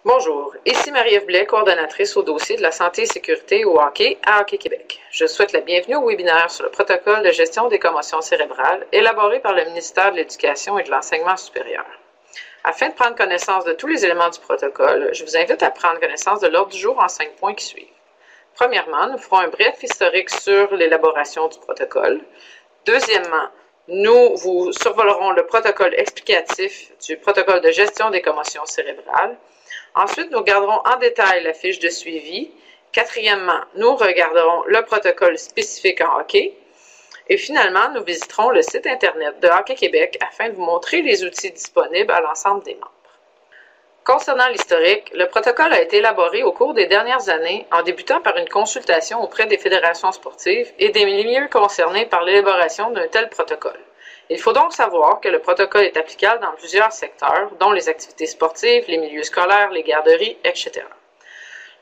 Bonjour, ici Marie-Ève Blais, coordonnatrice au dossier de la santé et sécurité au hockey à Hockey Québec. Je souhaite la bienvenue au webinaire sur le protocole de gestion des commotions cérébrales élaboré par le ministère de l'Éducation et de l'Enseignement supérieur. Afin de prendre connaissance de tous les éléments du protocole, je vous invite à prendre connaissance de l'ordre du jour en 5 points qui suivent. Premièrement, nous ferons un bref historique sur l'élaboration du protocole. Deuxièmement, nous vous survolerons le protocole explicatif du protocole de gestion des commotions cérébrales. Ensuite, nous regarderons en détail la fiche de suivi. Quatrièmement, nous regarderons le protocole spécifique en hockey. Et finalement, nous visiterons le site Internet de Hockey Québec afin de vous montrer les outils disponibles à l'ensemble des membres. Concernant l'historique, le protocole a été élaboré au cours des dernières années en débutant par une consultation auprès des fédérations sportives et des milieux concernés par l'élaboration d'un tel protocole. Il faut donc savoir que le protocole est applicable dans plusieurs secteurs, dont les activités sportives, les milieux scolaires, les garderies, etc.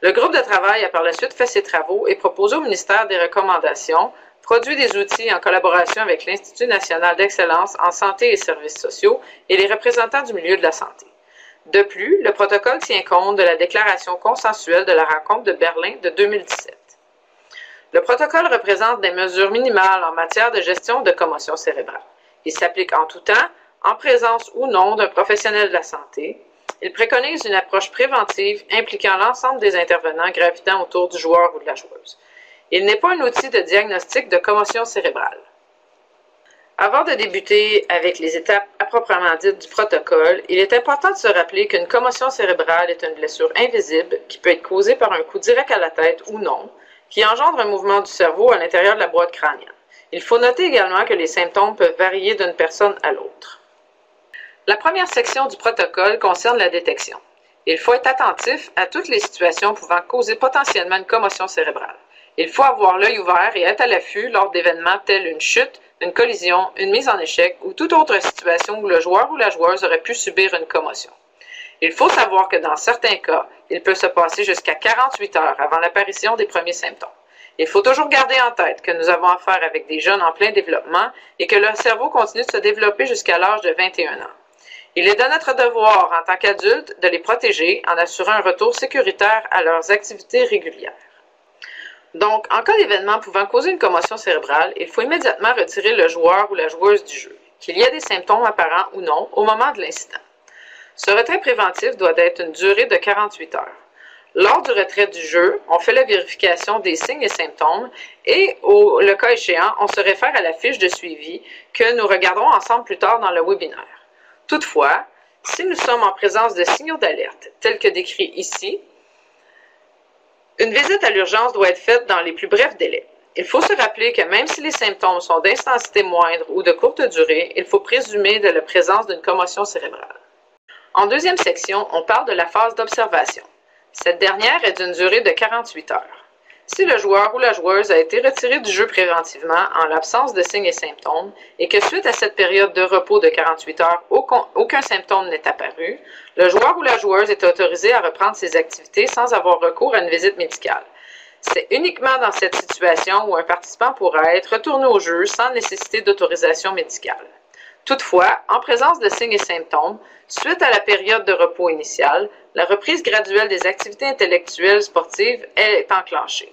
Le groupe de travail a par la suite fait ses travaux et proposé au ministère des recommandations, produit des outils en collaboration avec l'Institut national d'excellence en santé et services sociaux et les représentants du milieu de la santé. De plus, le protocole tient compte de la déclaration consensuelle de la rencontre de Berlin de 2017. Le protocole représente des mesures minimales en matière de gestion de commotion cérébrale. Il s'applique en tout temps, en présence ou non d'un professionnel de la santé. Il préconise une approche préventive impliquant l'ensemble des intervenants gravitant autour du joueur ou de la joueuse. Il n'est pas un outil de diagnostic de commotion cérébrale. Avant de débuter avec les étapes à proprement dites du protocole, il est important de se rappeler qu'une commotion cérébrale est une blessure invisible qui peut être causée par un coup direct à la tête ou non, qui engendre un mouvement du cerveau à l'intérieur de la boîte crânienne. Il faut noter également que les symptômes peuvent varier d'une personne à l'autre. La première section du protocole concerne la détection. Il faut être attentif à toutes les situations pouvant causer potentiellement une commotion cérébrale. Il faut avoir l'œil ouvert et être à l'affût lors d'événements tels une chute, une collision, une mise en échec ou toute autre situation où le joueur ou la joueuse aurait pu subir une commotion. Il faut savoir que dans certains cas, il peut se passer jusqu'à 48 heures avant l'apparition des premiers symptômes. Il faut toujours garder en tête que nous avons affaire avec des jeunes en plein développement et que leur cerveau continue de se développer jusqu'à l'âge de 21 ans. Il est de notre devoir en tant qu'adultes de les protéger en assurant un retour sécuritaire à leurs activités régulières. Donc, en cas d'événement pouvant causer une commotion cérébrale, il faut immédiatement retirer le joueur ou la joueuse du jeu, qu'il y ait des symptômes apparents ou non au moment de l'incident. Ce retrait préventif doit être une durée de 48 heures. Lors du retrait du jeu, on fait la vérification des signes et symptômes et, le cas échéant, on se réfère à la fiche de suivi que nous regarderons ensemble plus tard dans le webinaire. Toutefois, si nous sommes en présence de signaux d'alerte, tels que décrits ici, une visite à l'urgence doit être faite dans les plus brefs délais. Il faut se rappeler que même si les symptômes sont d'intensité moindre ou de courte durée, il faut présumer de la présence d'une commotion cérébrale. En deuxième section, on parle de la phase d'observation. Cette dernière est d'une durée de 48 heures. Si le joueur ou la joueuse a été retiré du jeu préventivement en l'absence de signes et symptômes et que suite à cette période de repos de 48 heures, aucun symptôme n'est apparu, le joueur ou la joueuse est autorisé à reprendre ses activités sans avoir recours à une visite médicale. C'est uniquement dans cette situation où un participant pourra être retourné au jeu sans nécessité d'autorisation médicale. Toutefois, en présence de signes et symptômes, suite à la période de repos initiale, la reprise graduelle des activités intellectuelles sportives est enclenchée.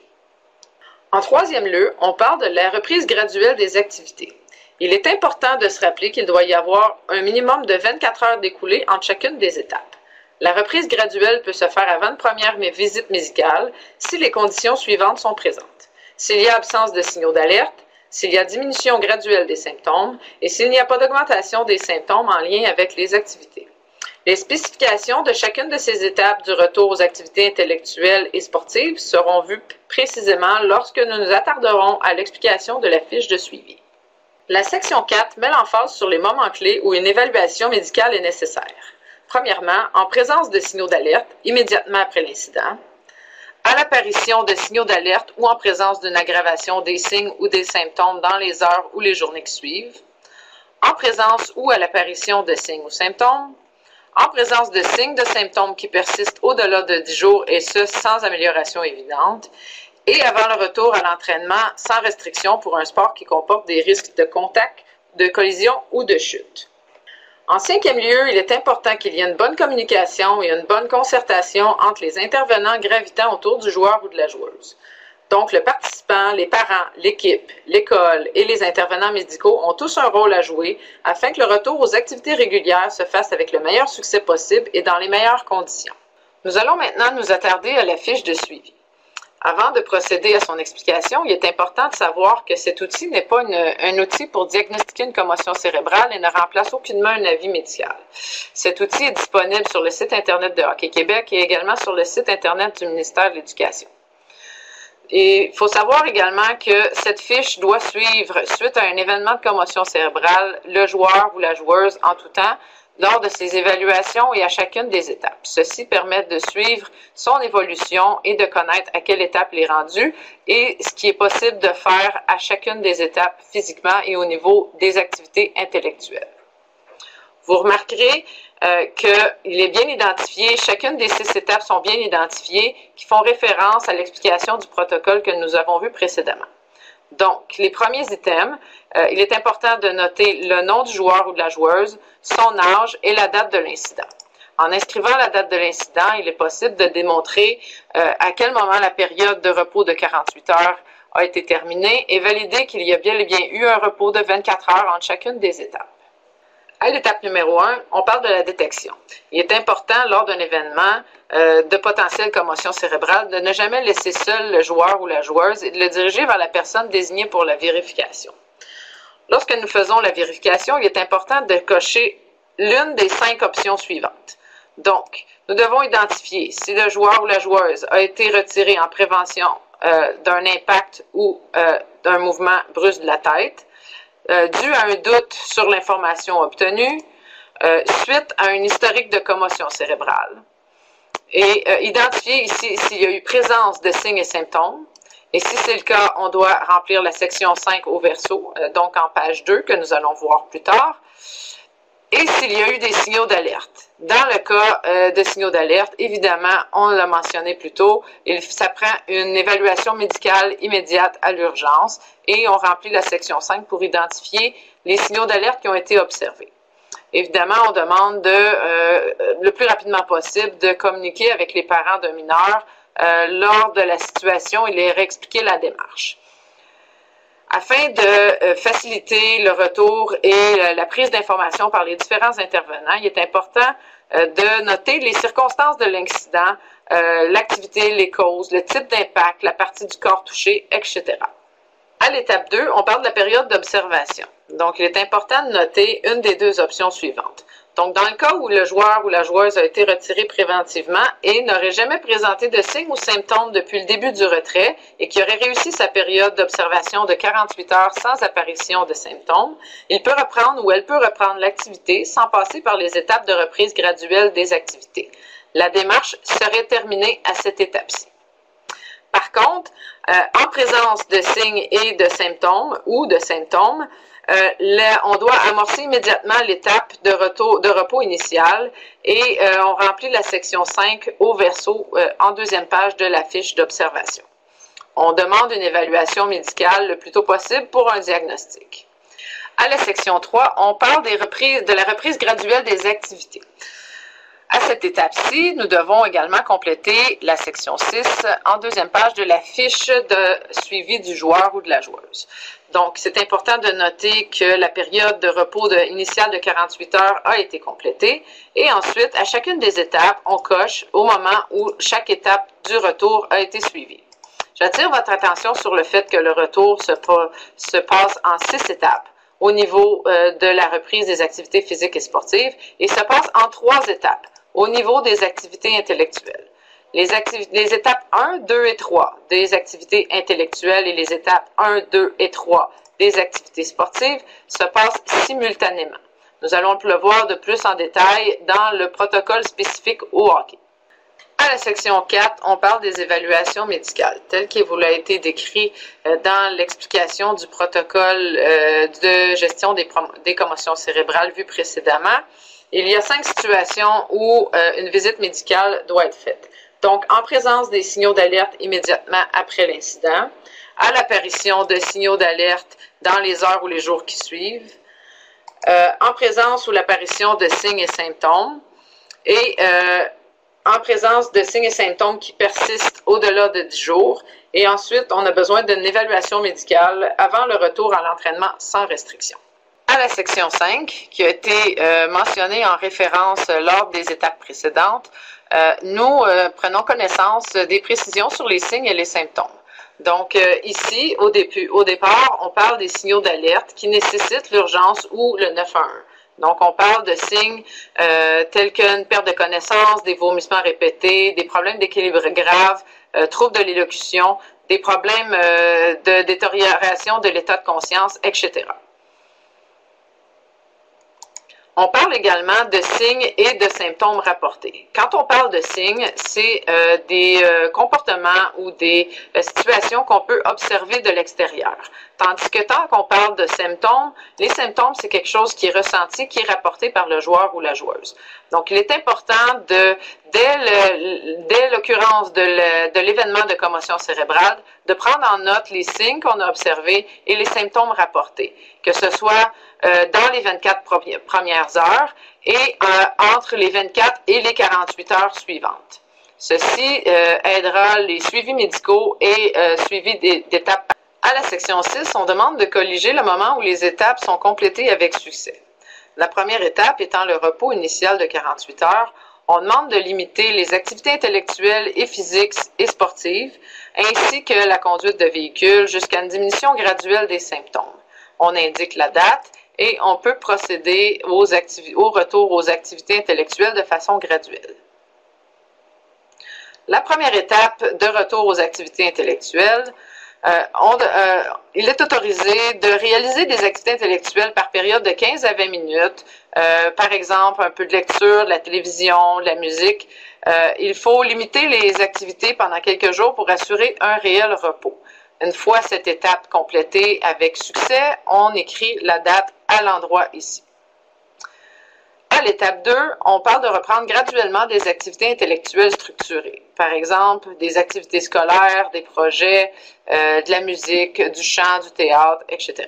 En troisième lieu, on parle de la reprise graduelle des activités. Il est important de se rappeler qu'il doit y avoir un minimum de 24 heures d'écoulées entre chacune des étapes. La reprise graduelle peut se faire avant une première visite médicale si les conditions suivantes sont présentes. S'il y a absence de signaux d'alerte, s'il y a diminution graduelle des symptômes et s'il n'y a pas d'augmentation des symptômes en lien avec les activités. Les spécifications de chacune de ces étapes du retour aux activités intellectuelles et sportives seront vues précisément lorsque nous nous attarderons à l'explication de la fiche de suivi. La section 4 met l'emphase sur les moments clés où une évaluation médicale est nécessaire. Premièrement, en présence de signaux d'alerte, immédiatement après l'incident, à l'apparition de signaux d'alerte ou en présence d'une aggravation des signes ou des symptômes dans les heures ou les journées qui suivent, en présence ou à l'apparition de signes ou symptômes, en présence de signes de symptômes qui persistent au-delà de 10 jours et ce, sans amélioration évidente, et avant le retour à l'entraînement sans restriction pour un sport qui comporte des risques de contact, de collision ou de chute. En cinquième lieu, il est important qu'il y ait une bonne communication et une bonne concertation entre les intervenants gravitant autour du joueur ou de la joueuse. Donc, le participant, les parents, l'équipe, l'école et les intervenants médicaux ont tous un rôle à jouer afin que le retour aux activités régulières se fasse avec le meilleur succès possible et dans les meilleures conditions. Nous allons maintenant nous attarder à la fiche de suivi. Avant de procéder à son explication, il est important de savoir que cet outil n'est pas un outil pour diagnostiquer une commotion cérébrale et ne remplace aucunement un avis médical. Cet outil est disponible sur le site Internet de Hockey Québec et également sur le site Internet du ministère de l'Éducation. Et il faut savoir également que cette fiche doit suivre, suite à un événement de commotion cérébrale, le joueur ou la joueuse en tout temps, lors de ses évaluations et à chacune des étapes. Ceci permet de suivre son évolution et de connaître à quelle étape il est rendu et ce qui est possible de faire à chacune des étapes physiquement et au niveau des activités intellectuelles. Vous remarquerez qu'il est bien identifié, chacune des 6 étapes sont bien identifiées, qui font référence à l'explication du protocole que nous avons vu précédemment. Donc, les premiers items, il est important de noter le nom du joueur ou de la joueuse, son âge et la date de l'incident. En inscrivant la date de l'incident, il est possible de démontrer à quel moment la période de repos de 48 heures a été terminée et valider qu'il y a bien et bien eu un repos de 24 heures entre chacune des étapes. À l'étape numéro 1, on parle de la détection. Il est important, lors d'un événement de potentielle commotion cérébrale, de ne jamais laisser seul le joueur ou la joueuse et de le diriger vers la personne désignée pour la vérification. Lorsque nous faisons la vérification, il est important de cocher l'une des 5 options suivantes. Donc, nous devons identifier si le joueur ou la joueuse a été retiré en prévention d'un impact ou d'un mouvement brusque de la tête, dû à un doute sur l'information obtenue, suite à un historique de commotion cérébrale. Et identifier ici s'il y a eu présence de signes et symptômes. Et si c'est le cas, on doit remplir la section 5 au verso, donc en page 2, que nous allons voir plus tard. Et s'il y a eu des signaux d'alerte. Dans le cas de signaux d'alerte, évidemment, on l'a mentionné plus tôt, ça prend une évaluation médicale immédiate à l'urgence et on remplit la section 5 pour identifier les signaux d'alerte qui ont été observés. Évidemment, on demande le plus rapidement possible de communiquer avec les parents d'un mineur lors de la situation et leur expliquer la démarche. Afin de faciliter le retour et la prise d'informations par les différents intervenants, il est important de noter les circonstances de l'incident, l'activité, les causes, le type d'impact, la partie du corps touchée, etc. À l'étape 2, on parle de la période d'observation. Donc, il est important de noter une des 2 options suivantes. Donc, dans le cas où le joueur ou la joueuse a été retiré préventivement et n'aurait jamais présenté de signes ou symptômes depuis le début du retrait et qui aurait réussi sa période d'observation de 48 heures sans apparition de symptômes, il peut reprendre ou elle peut reprendre l'activité sans passer par les étapes de reprise graduelle des activités. La démarche serait terminée à cette étape-ci. Par contre, en présence de signes et de symptômes ou de symptômes, on doit amorcer immédiatement l'étape de repos initial et on remplit la section 5 au verso en 2e page de la fiche d'observation. On demande une évaluation médicale le plus tôt possible pour un diagnostic. À la section 3, on parle de la reprise graduelle des activités. À cette étape-ci, nous devons également compléter la section 6 en 2e page de la fiche de suivi du joueur ou de la joueuse. Donc, c'est important de noter que la période de repos initiale de 48 heures a été complétée. Et ensuite, à chacune des étapes, on coche au moment où chaque étape du retour a été suivie. J'attire votre attention sur le fait que le retour se passe en 6 étapes au niveau de la reprise des activités physiques et sportives et se passe en 3 étapes au niveau des activités intellectuelles. Les étapes 1, 2 et 3 des activités intellectuelles et les étapes 1, 2 et 3 des activités sportives se passent simultanément. Nous allons le voir de plus en détail dans le protocole spécifique au hockey. À la section 4, on parle des évaluations médicales, tel qu'il vous a été décrit dans l'explication du protocole de gestion des commotions cérébrales vu précédemment. Il y a 5 situations où une visite médicale doit être faite. Donc, en présence des signaux d'alerte immédiatement après l'incident, à l'apparition de signaux d'alerte dans les heures ou les jours qui suivent, en présence ou l'apparition de signes et symptômes, et en présence de signes et symptômes qui persistent au-delà de 10 jours. Et ensuite, on a besoin d'une évaluation médicale avant le retour à l'entraînement sans restriction. À la section 5, qui a été mentionnée en référence lors des étapes précédentes, nous prenons connaissance des précisions sur les signes et les symptômes. Donc ici, au départ, on parle des signaux d'alerte qui nécessitent l'urgence ou le 911. Donc, on parle de signes tels qu'une perte de connaissance, des vomissements répétés, des problèmes d'équilibre graves, troubles de l'élocution, des problèmes de détérioration de l'état de conscience, etc. On parle également de signes et de symptômes rapportés. Quand on parle de signes, c'est des comportements ou des situations qu'on peut observer de l'extérieur. Tandis que tant qu'on parle de symptômes, les symptômes, c'est quelque chose qui est ressenti, qui est rapporté par le joueur ou la joueuse. Donc, il est important dès l'occurrence de l'événement de commotion cérébrale, de prendre en note les signes qu'on a observés et les symptômes rapportés, que ce soit dans les 24 premières heures et entre les 24 et les 48 heures suivantes. Ceci aidera les suivis médicaux et suivis d'étapes. À la section 6, on demande de colliger le moment où les étapes sont complétées avec succès. La première étape étant le repos initial de 48 heures, on demande de limiter les activités intellectuelles et physiques et sportives, ainsi que la conduite de véhicule jusqu'à une diminution graduelle des symptômes. On indique la date et on peut procéder au retour aux activités intellectuelles de façon graduelle. La première étape de retour aux activités intellectuelles, il est autorisé de réaliser des activités intellectuelles par période de 15 à 20 minutes, par exemple un peu de lecture, de la télévision, de la musique. Il faut limiter les activités pendant quelques jours pour assurer un réel repos. Une fois cette étape complétée avec succès, on écrit la date à l'endroit ici. À l'étape 2, on parle de reprendre graduellement des activités intellectuelles structurées. Par exemple, des activités scolaires, des projets, de la musique, du chant, du théâtre, etc.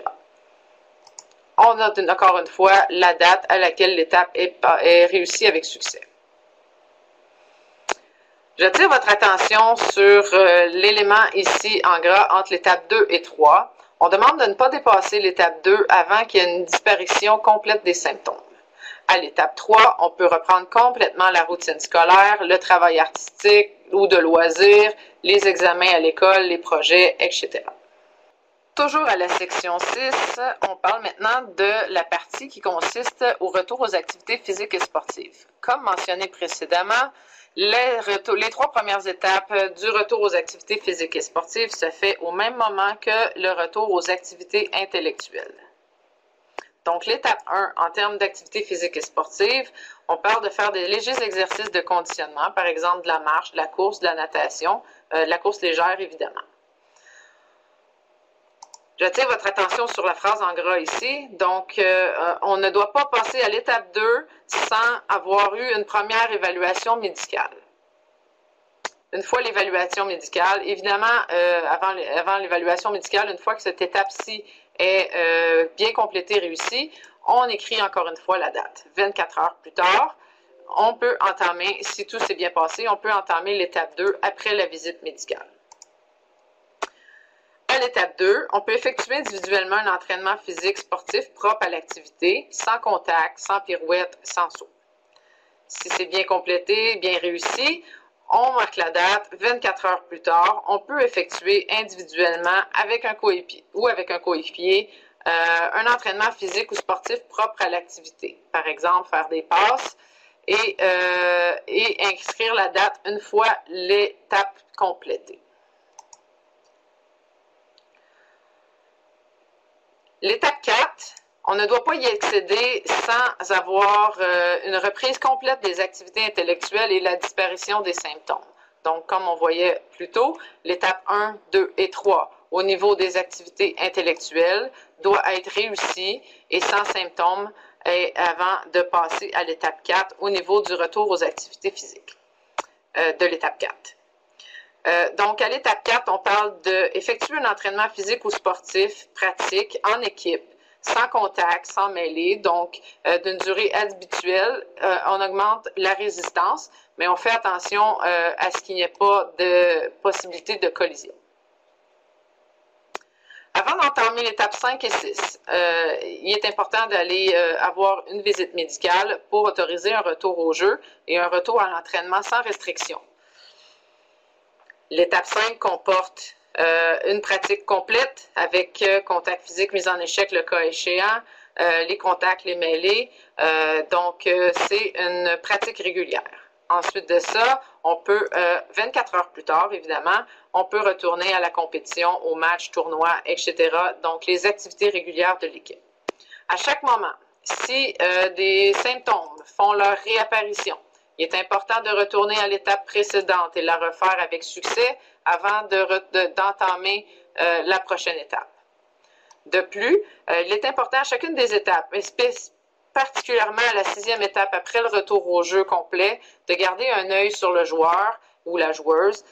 On note encore une fois la date à laquelle l'étape est réussie avec succès. J'attire votre attention sur l'élément ici en gras entre l'étape 2 et 3. On demande de ne pas dépasser l'étape 2 avant qu'il y ait une disparition complète des symptômes. À l'étape 3, on peut reprendre complètement la routine scolaire, le travail artistique ou de loisirs, les examens à l'école, les projets, etc. Toujours à la section 6, on parle maintenant de la partie qui consiste au retour aux activités physiques et sportives. Comme mentionné précédemment, les 3 premières étapes du retour aux activités physiques et sportives se fait au même moment que le retour aux activités intellectuelles. Donc, l'étape 1, en termes d'activités physiques et sportives, on parle de faire des légers exercices de conditionnement, par exemple de la marche, de la course, de la natation, de la course légère, évidemment. J'attire votre attention sur la phrase en gras ici. Donc, on ne doit pas passer à l'étape 2 sans avoir eu une première évaluation médicale. Une fois l'évaluation médicale, évidemment, avant l'évaluation médicale, une fois que cette étape-ci est bien complétée, réussie, on écrit encore une fois la date. 24 heures plus tard, on peut entamer, si tout s'est bien passé, on peut entamer l'étape 2 après la visite médicale. À l'étape 2, on peut effectuer individuellement un entraînement physique sportif propre à l'activité, sans contact, sans pirouette, sans saut. Si c'est bien complété, bien réussi, on marque la date, 24 heures plus tard, on peut effectuer individuellement avec un coéquipier un entraînement physique ou sportif propre à l'activité. Par exemple, faire des passes et inscrire la date une fois l'étape complétée. L'étape 4, on ne doit pas y accéder sans avoir une reprise complète des activités intellectuelles et la disparition des symptômes. Donc, comme on voyait plus tôt, l'étape 1, 2 et 3 au niveau des activités intellectuelles doit être réussie et sans symptômes avant de passer à l'étape 4 au niveau du retour aux activités physiques de l'étape 4. Donc, à l'étape 4, on parle d'effectuer un entraînement physique ou sportif pratique en équipe, sans contact, sans mêlée, donc d'une durée habituelle, on augmente la résistance, mais on fait attention à ce qu'il n'y ait pas de possibilité de collision. Avant d'entamer l'étape 5 et 6, il est important d'aller avoir une visite médicale pour autoriser un retour au jeu et un retour à l'entraînement sans restriction. L'étape 5 comporte une pratique complète avec contact physique, mise en échec le cas échéant, les contacts, les mêlées. Donc, c'est une pratique régulière. Ensuite de ça, on peut, 24 heures plus tard, évidemment, on peut retourner à la compétition, au match, tournoi, etc. Donc, les activités régulières de l'équipe. À chaque moment, si des symptômes font leur réapparition, il est important de retourner à l'étape précédente et la refaire avec succès avant d'entamer la prochaine étape. De plus, il est important à chacune des étapes, particulièrement à la 6e étape après le retour au jeu complet, de garder un œil sur le joueur ou la joueuse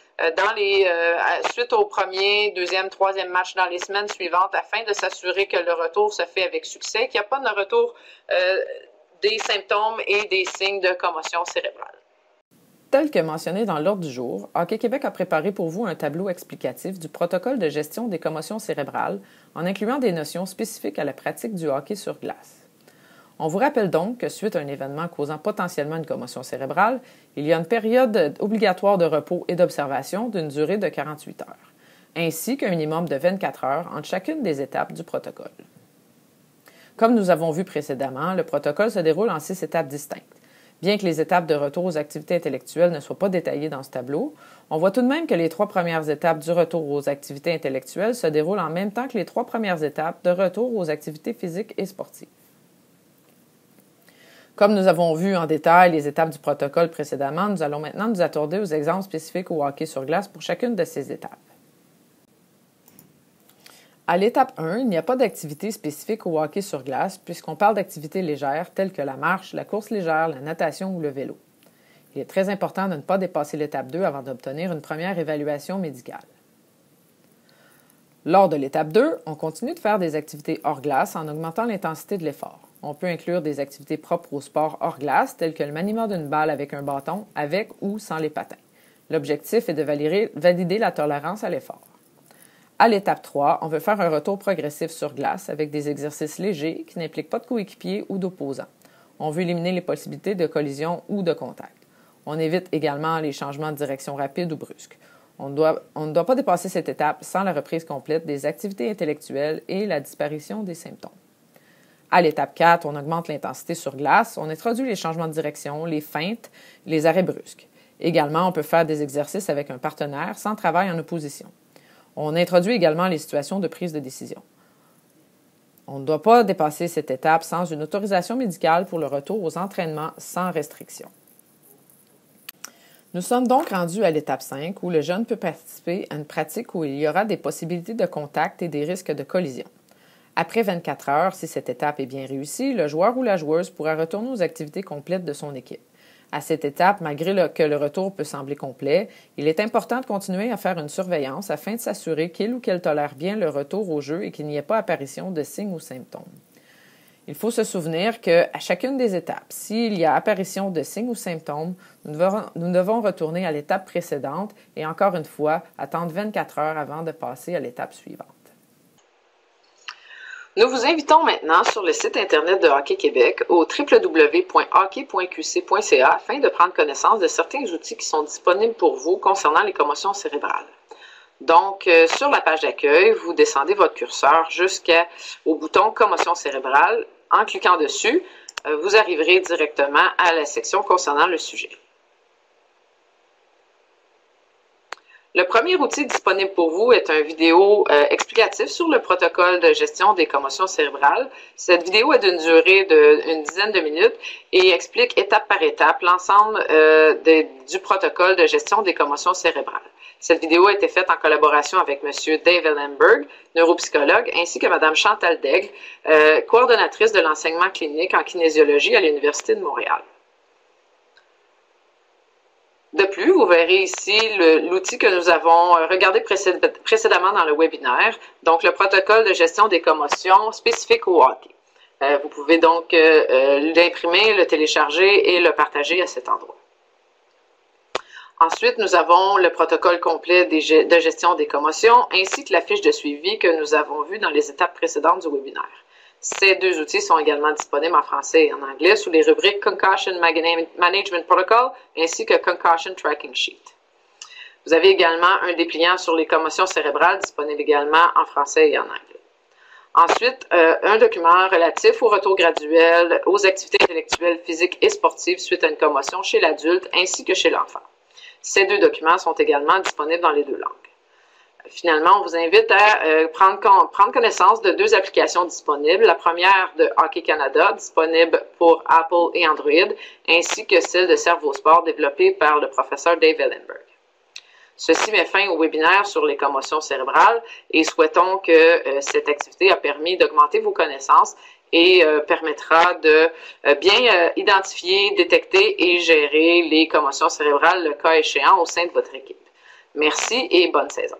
suite au premier, deuxième, troisième match dans les semaines suivantes afin de s'assurer que le retour se fait avec succès, qu'il n'y a pas de retour des symptômes et des signes de commotion cérébrale. Tel que mentionné dans l'ordre du jour, Hockey Québec a préparé pour vous un tableau explicatif du protocole de gestion des commotions cérébrales en incluant des notions spécifiques à la pratique du hockey sur glace. On vous rappelle donc que suite à un événement causant potentiellement une commotion cérébrale, il y a une période obligatoire de repos et d'observation d'une durée de 48 heures, ainsi qu'un minimum de 24 heures entre chacune des étapes du protocole. Comme nous avons vu précédemment, le protocole se déroule en 6 étapes distinctes. Bien que les étapes de retour aux activités intellectuelles ne soient pas détaillées dans ce tableau, on voit tout de même que les 3 premières étapes du retour aux activités intellectuelles se déroulent en même temps que les 3 premières étapes de retour aux activités physiques et sportives. Comme nous avons vu en détail les étapes du protocole précédemment, nous allons maintenant nous attarder aux exemples spécifiques au hockey sur glace pour chacune de ces étapes. À l'étape 1, il n'y a pas d'activité spécifique au hockey sur glace puisqu'on parle d'activités légères telles que la marche, la course légère, la natation ou le vélo. Il est très important de ne pas dépasser l'étape 2 avant d'obtenir une première évaluation médicale. Lors de l'étape 2, on continue de faire des activités hors glace en augmentant l'intensité de l'effort. On peut inclure des activités propres au sport hors glace, telles que le maniement d'une balle avec un bâton, avec ou sans les patins. L'objectif est de valider la tolérance à l'effort. À l'étape 3, on veut faire un retour progressif sur glace avec des exercices légers qui n'impliquent pas de coéquipier ou d'opposants. On veut éliminer les possibilités de collision ou de contact. On évite également les changements de direction rapides ou brusques. On ne doit pas dépasser cette étape sans la reprise complète des activités intellectuelles et la disparition des symptômes. À l'étape 4, on augmente l'intensité sur glace, on introduit les changements de direction, les feintes, les arrêts brusques. Également, on peut faire des exercices avec un partenaire sans travail en opposition. On introduit également les situations de prise de décision. On ne doit pas dépasser cette étape sans une autorisation médicale pour le retour aux entraînements sans restriction. Nous sommes donc rendus à l'étape 5 où le jeune peut participer à une pratique où il y aura des possibilités de contact et des risques de collision. Après 24 heures, si cette étape est bien réussie, le joueur ou la joueuse pourra retourner aux activités complètes de son équipe. À cette étape, malgré que le retour peut sembler complet, il est important de continuer à faire une surveillance afin de s'assurer qu'il ou qu'elle tolère bien le retour au jeu et qu'il n'y ait pas apparition de signes ou symptômes. Il faut se souvenir qu'à chacune des étapes, s'il y a apparition de signes ou symptômes, nous devons retourner à l'étape précédente et encore une fois, attendre 24 heures avant de passer à l'étape suivante. Nous vous invitons maintenant sur le site Internet de Hockey Québec au www.hockey.qc.ca afin de prendre connaissance de certains outils qui sont disponibles pour vous concernant les commotions cérébrales. Donc, sur la page d'accueil, vous descendez votre curseur jusqu'au bouton « Commotion cérébrale ». En cliquant dessus, vous arriverez directement à la section concernant le sujet. Le premier outil disponible pour vous est une vidéo explicative sur le protocole de gestion des commotions cérébrales. Cette vidéo est d'une durée d'une dizaine de minutes et explique étape par étape l'ensemble du protocole de gestion des commotions cérébrales. Cette vidéo a été faite en collaboration avec M. Dave Ellenberg, neuropsychologue, ainsi que Mme Chantal Daigle, coordonnatrice de l'enseignement clinique en kinésiologie à l'Université de Montréal. De plus, vous verrez ici l'outil que nous avons regardé précédemment dans le webinaire, donc le protocole de gestion des commotions spécifique au hockey. Vous pouvez donc l'imprimer, le télécharger et le partager à cet endroit. Ensuite, nous avons le protocole complet de gestion des commotions ainsi que la fiche de suivi que nous avons vue dans les étapes précédentes du webinaire. Ces deux outils sont également disponibles en français et en anglais sous les rubriques Concussion Management Protocol ainsi que Concussion Tracking Sheet. Vous avez également un dépliant sur les commotions cérébrales disponible également en français et en anglais. Ensuite, un document relatif au retour graduel aux activités intellectuelles, physiques et sportives suite à une commotion chez l'adulte ainsi que chez l'enfant. Ces deux documents sont également disponibles dans les deux langues. Finalement, on vous invite à prendre connaissance de deux applications disponibles. La première de Hockey Canada, disponible pour Apple et Android, ainsi que celle de Servosport, développée par le professeur Dave Ellenberg. Ceci met fin au webinaire sur les commotions cérébrales et souhaitons que cette activité a permis d'augmenter vos connaissances et permettra de bien identifier, détecter et gérer les commotions cérébrales le cas échéant au sein de votre équipe. Merci et bonne saison.